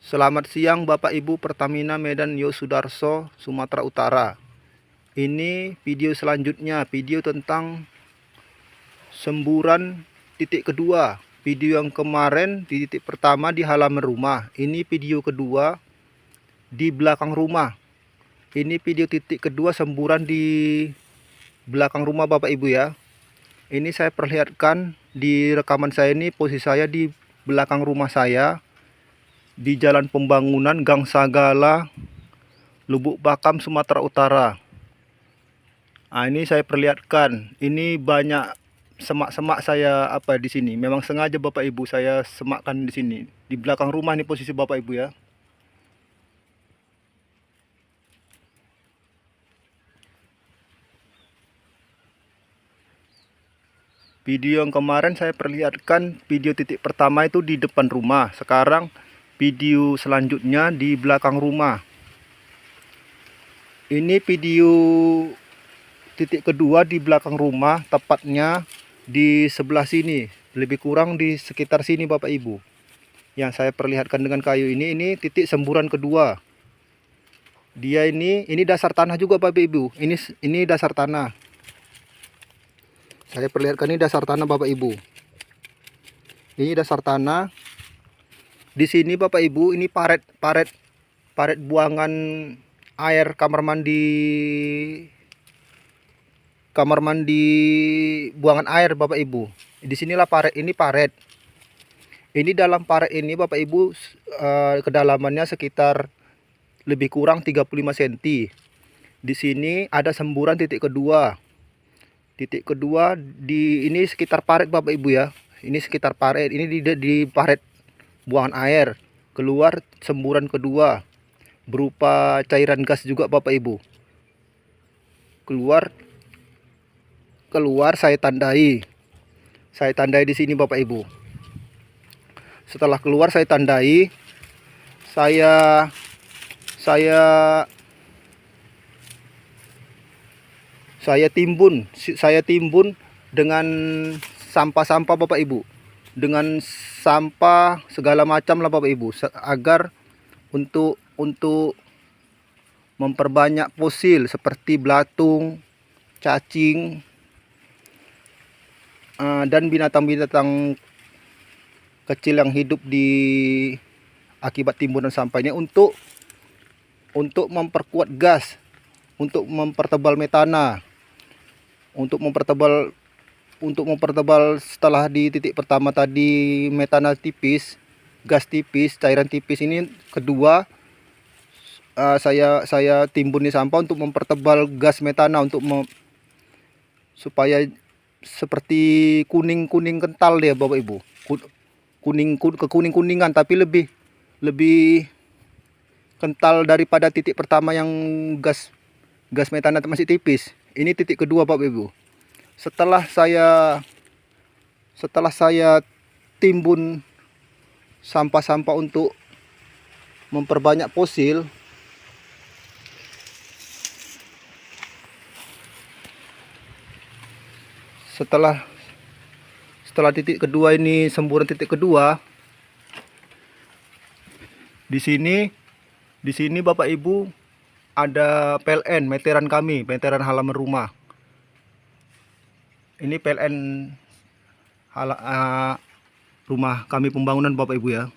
Selamat siang Bapak Ibu Pertamina Medan Yosudarso, Sumatera Utara. Ini video selanjutnya, video tentang semburan titik kedua. Video yang kemarin di titik pertama di halaman rumah. Ini video kedua di belakang rumah. Ini video titik kedua semburan di belakang rumah Bapak Ibu ya. Ini saya perlihatkan di rekaman saya, ini posisi saya di belakang rumah saya, di Jalan Pembangunan Gang Sagala, Lubuk Pakam, Sumatera Utara. Nah, ini saya perlihatkan, ini banyak semak-semak saya di sini. Memang sengaja Bapak Ibu saya semakkan di sini. Di belakang rumah ini posisi Bapak Ibu ya. Video yang kemarin saya perlihatkan video titik pertama itu di depan rumah. Sekarang video selanjutnya di belakang rumah. Ini video titik kedua di belakang rumah, tepatnya di sebelah sini, lebih kurang di sekitar sini Bapak Ibu. Yang saya perlihatkan dengan kayu ini titik semburan kedua. Dia ini dasar tanah juga Bapak Ibu. Ini dasar tanah. Saya perlihatkan ini dasar tanah Bapak Ibu. Ini dasar tanah. Di sini Bapak Ibu, ini paret buangan air kamar mandi buangan air Bapak Ibu. Di sinilah paret, ini paret. Ini dalam paret ini Bapak Ibu, kedalamannya sekitar lebih kurang 35 cm. Di sini ada semburan titik kedua. Titik kedua di ini sekitar paret Bapak Ibu ya. Ini sekitar paret, ini di paret buangan air. Keluar semburan kedua berupa cairan gas juga Bapak Ibu. Keluar saya tandai. Saya tandai di sini Bapak Ibu. Setelah keluar saya tandai. Saya timbun dengan sampah-sampah Bapak Ibu. Dengan sampah segala macam lah Bapak Ibu, agar untuk memperbanyak fosil seperti belatung, cacing, dan binatang-binatang kecil yang hidup di akibat timbunan sampah ini, untuk memperkuat gas, untuk mempertebal metana, untuk mempertebal setelah di titik pertama tadi metana tipis, gas tipis, cairan tipis. Ini kedua, saya timbun di sampah untuk mempertebal gas metana, supaya seperti kuning kental dia Bapak Ibu. Kuningan tapi lebih kental daripada titik pertama yang gas metana masih tipis. Ini titik kedua Bapak Ibu. Setelah saya timbun sampah-sampah untuk memperbanyak fosil, setelah titik kedua ini, semburan titik kedua, di sini Bapak Ibu ada PLN meteran kami, meteran halaman rumah. Ini PLN rumah kami pembangunan Bapak Ibu ya.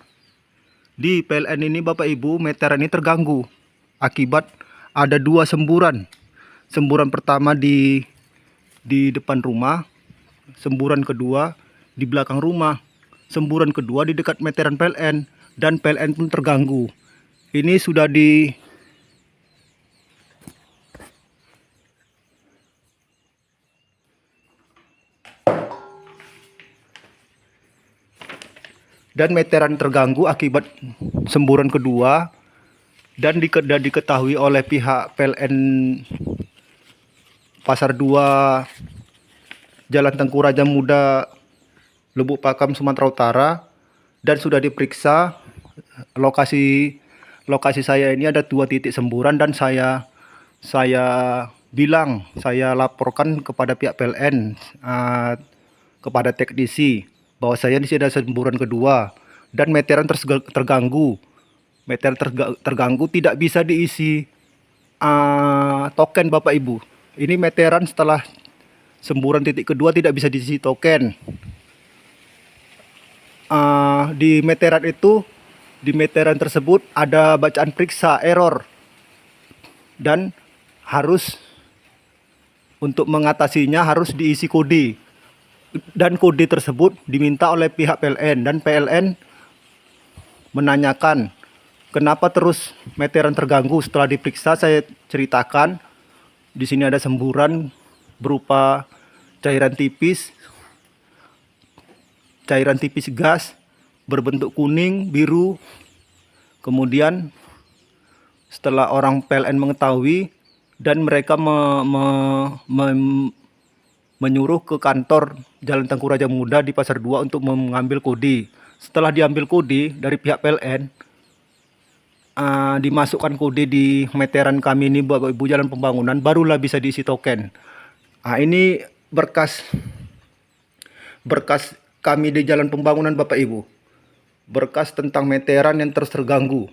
Di PLN ini Bapak Ibu, meteran ini terganggu akibat ada dua semburan. Semburan pertama di depan rumah, semburan kedua di belakang rumah, semburan kedua di dekat meteran PLN, dan PLN pun terganggu. Ini sudah dan meteran terganggu akibat semburan kedua, dan diketahui oleh pihak PLN Pasar 2 Jalan Tengku Raja Muda, Lubuk Pakam, Sumatera Utara, dan sudah diperiksa. Lokasi saya ini ada 2 titik semburan, dan saya laporkan kepada pihak PLN, kepada teknisi, bahwa saya di sini ada semburan kedua dan meteran terganggu. Meteran terganggu tidak bisa diisi token Bapak Ibu. Ini meteran setelah semburan titik kedua tidak bisa diisi token. Di meteran tersebut ada bacaan periksa error, dan harus untuk mengatasinya harus diisi kode, dan kode tersebut diminta oleh pihak PLN, dan PLN menanyakan kenapa terus meteran terganggu. Setelah diperiksa, saya ceritakan di sini ada semburan berupa cairan tipis gas berbentuk kuning biru. Kemudian setelah orang PLN mengetahui, dan mereka menyuruh ke kantor Jalan Tengku Raja Muda di Pasar 2 untuk mengambil kode. Setelah diambil kode dari pihak PLN, dimasukkan kode di meteran kami ini Bapak Ibu, Jalan Pembangunan, barulah bisa diisi token. Ini berkas kami di Jalan Pembangunan Bapak Ibu. Berkas tentang meteran yang terus terganggu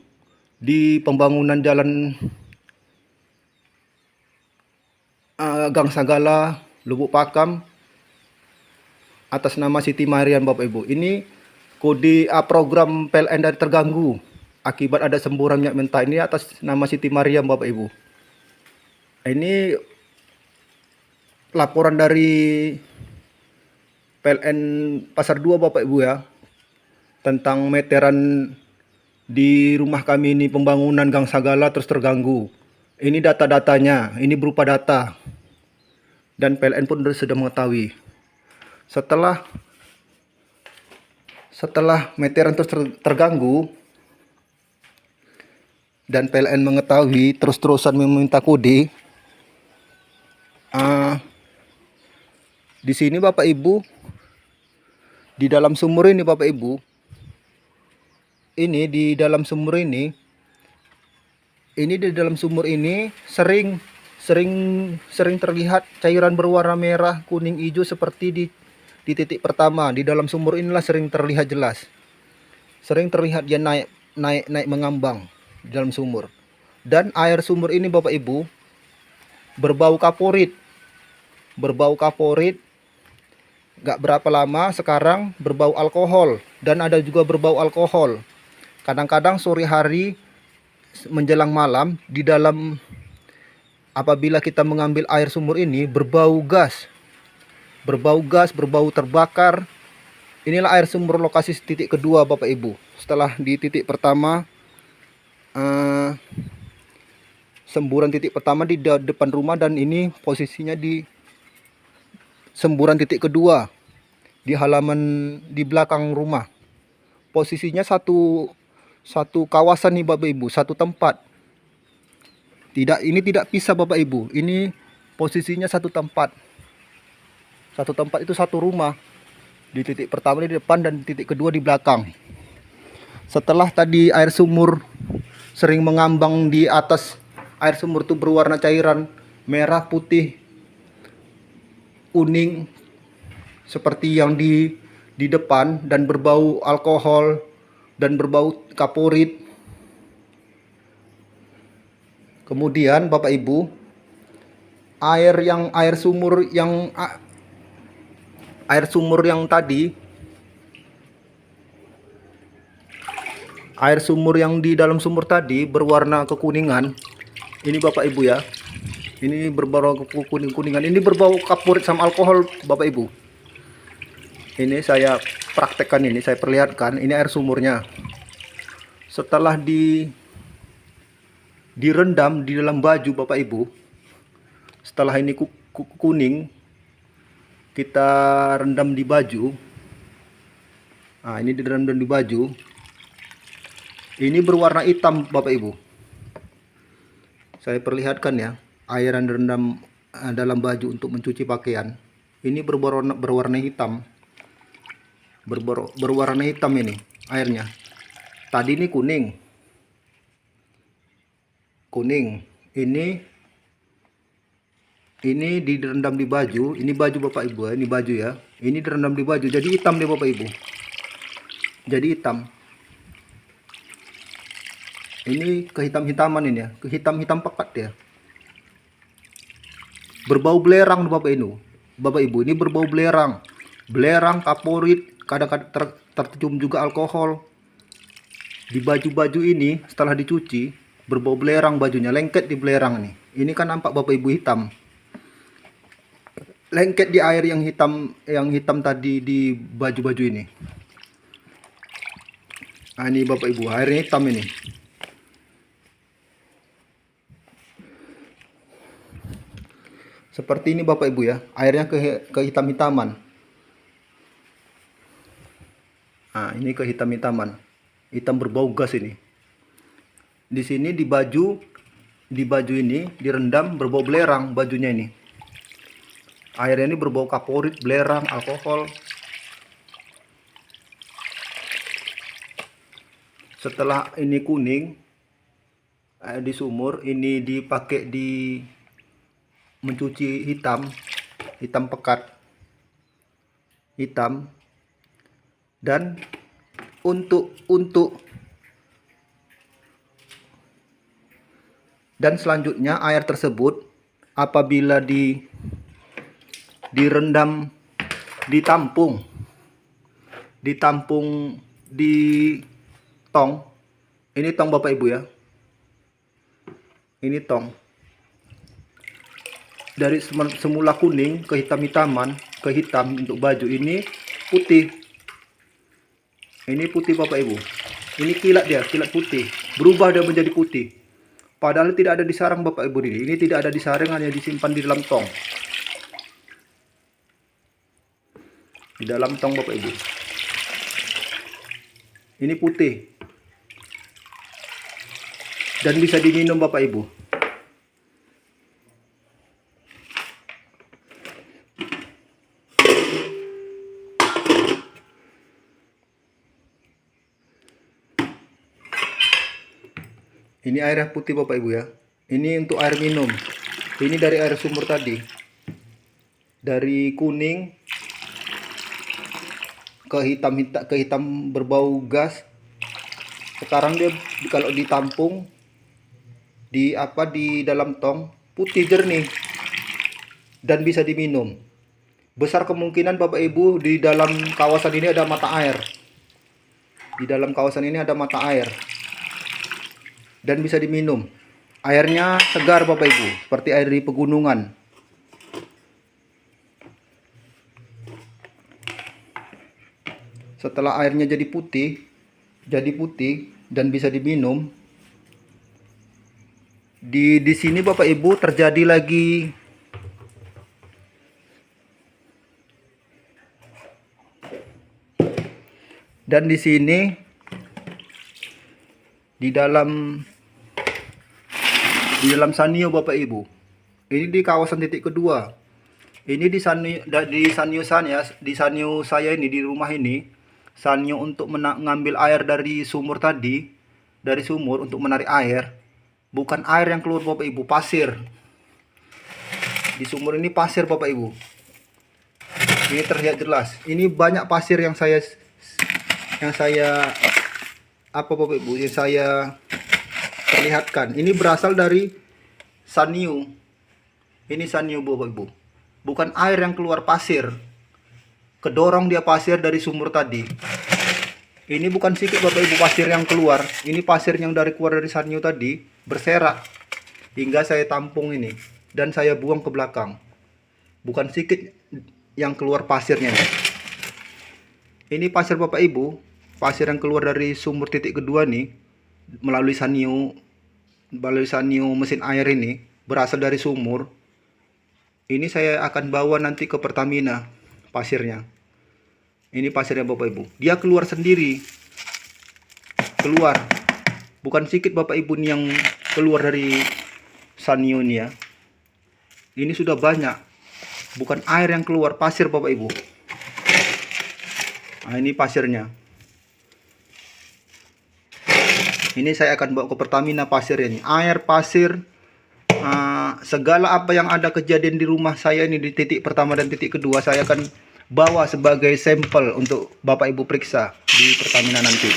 di pembangunan Jalan Gang Sagala, Lubuk Pakam, atas nama Siti Mariam Bapak Ibu. Ini kode program PLN dari terganggu akibat ada semburan minyak mentah, ini atas nama Siti Mariam Bapak Ibu. Ini laporan dari PLN Pasar 2 Bapak Ibu ya, tentang meteran di rumah kami ini, pembangunan Gang Sagala terus terganggu. Ini data-datanya, ini berupa data, dan PLN pun sudah mengetahui. Setelah meteran terus terganggu dan PLN mengetahui, terus-terusan meminta kode. Di sini Bapak Ibu, di dalam sumur ini Bapak Ibu, ini di dalam sumur ini sering terlihat cairan berwarna merah, kuning, hijau seperti di titik pertama. Di dalam sumur inilah sering terlihat jelas. Sering terlihat dia naik mengambang di dalam sumur. Dan air sumur ini Bapak Ibu berbau kaporit. Gak berapa lama sekarang berbau alkohol, dan ada juga berbau alkohol. Kadang-kadang sore hari menjelang malam, di dalam apabila kita mengambil air sumur ini berbau gas, berbau terbakar. Inilah air sumur lokasi titik kedua Bapak Ibu. Setelah di titik pertama, semburan titik pertama di depan rumah, dan ini posisinya di semburan titik kedua di halaman di belakang rumah. Posisinya satu kawasan nih Bapak Ibu, satu tempat. Ini tidak pisah Bapak Ibu. Ini posisinya satu tempat. Satu tempat itu satu rumah. Di titik pertama di depan dan titik kedua di belakang. Setelah tadi air sumur sering mengambang di atas, air sumur itu berwarna cairan merah, putih, kuning seperti yang di depan, dan berbau alkohol dan berbau kaporit. Kemudian Bapak Ibu, air sumur yang di dalam sumur tadi berwarna kekuningan. Ini Bapak Ibu ya. Ini berbau kuning-kuningan. Ini berbau kaporit sama alkohol Bapak Ibu. Ini saya praktekkan, ini saya perlihatkan. Ini air sumurnya. Setelah direndam di dalam baju Bapak Ibu. Setelah ini kuning, kita rendam di baju. Ini direndam di baju. Ini berwarna hitam Bapak Ibu. Saya perlihatkan ya. Air yang direndam dalam baju untuk mencuci pakaian. Ini berwarna hitam. Berwarna hitam ini airnya. Tadi ini kuning. Ini direndam di baju. Ini baju Bapak Ibu ya. Ini baju ya. Ini direndam di baju. Jadi hitam deh Bapak Ibu. Jadi hitam. Ini kehitam-hitaman ini ya, kehitam-hitam pekat ya. Berbau belerang Bapak Ibu, ini berbau belerang. Belerang, kaporit, kadang-kadang tercium juga alkohol. Di baju-baju ini setelah dicuci berbau belerang bajunya, lengket di belerang nih. Ini kan nampak Bapak Ibu hitam. Lengket di air yang hitam tadi di baju-baju ini. Nah, ini Bapak Ibu, airnya hitam ini. Seperti ini Bapak Ibu ya, airnya kehitam-hitaman. Nah, ini kehitam-hitaman. Hitam berbau gas ini. Di sini di baju ini direndam berbau belerang bajunya ini. Airnya ini berbau kaporit, belerang, alkohol. Setelah ini kuning di sumur, ini dipakai di mencuci hitam pekat, hitam. Dan dan selanjutnya air tersebut apabila direndam, ditampung di tong. Ini tong Bapak Ibu ya, ini tong. Dari semula kuning ke hitam-hitaman, ke hitam untuk baju, ini putih. Ini putih Bapak Ibu. Ini kilat dia, kilat putih. Berubah dia menjadi putih. Padahal tidak ada di sarang Bapak Ibu ini. Ini tidak ada di sarang, hanya disimpan di dalam tong. Di dalam tong Bapak Ibu. Ini putih. Dan bisa diminum Bapak Ibu. Ini airnya putih Bapak Ibu ya. Ini untuk air minum. Ini dari air sumur tadi. Dari kuning ke hitam berbau gas. Sekarang dia kalau ditampung di dalam tong, putih jernih dan bisa diminum. Besar kemungkinan Bapak Ibu di dalam kawasan ini ada mata air. Di dalam kawasan ini ada mata air. Dan bisa diminum. Airnya segar Bapak Ibu, seperti air di pegunungan. Setelah airnya jadi putih dan bisa diminum. Di sini Bapak Ibu terjadi lagi dan di sini di dalam sanio Bapak Ibu. Ini di kawasan titik kedua. Ini di sanio saya ini, di rumah ini, sanio untuk mengambil air dari sumur tadi, dari sumur untuk menarik air. Bukan air yang keluar Bapak Ibu, pasir. Di sumur ini pasir Bapak Ibu. Ini terlihat jelas. Ini banyak pasir yang saya Bapak Ibu, yang saya perlihatkan. Ini berasal dari sanio. Ini sanio Bapak Ibu. Bukan air yang keluar, pasir. Kedorong dia pasir dari sumur tadi. Ini bukan sedikit Bapak Ibu pasir yang keluar. Ini pasir yang keluar dari sanio tadi berserak hingga saya tampung ini dan saya buang ke belakang. Bukan sedikit yang keluar pasirnya. Ini pasir Bapak Ibu, pasir yang keluar dari sumur titik kedua nih melalui sanio mesin air ini, berasal dari sumur. Ini saya akan bawa nanti ke Pertamina pasirnya. Ini pasirnya Bapak Ibu. Dia keluar sendiri. Keluar. Bukan sedikit Bapak Ibu yang keluar dari sanio ini ya. Ini sudah banyak. Bukan air yang keluar, pasir Bapak Ibu. Nah, ini pasirnya. Ini saya akan bawa ke Pertamina pasir ini. Air, pasir, segala apa yang ada kejadian di rumah saya ini di titik pertama dan titik kedua, saya akan bawa sebagai sampel untuk Bapak Ibu periksa di Pertamina nanti.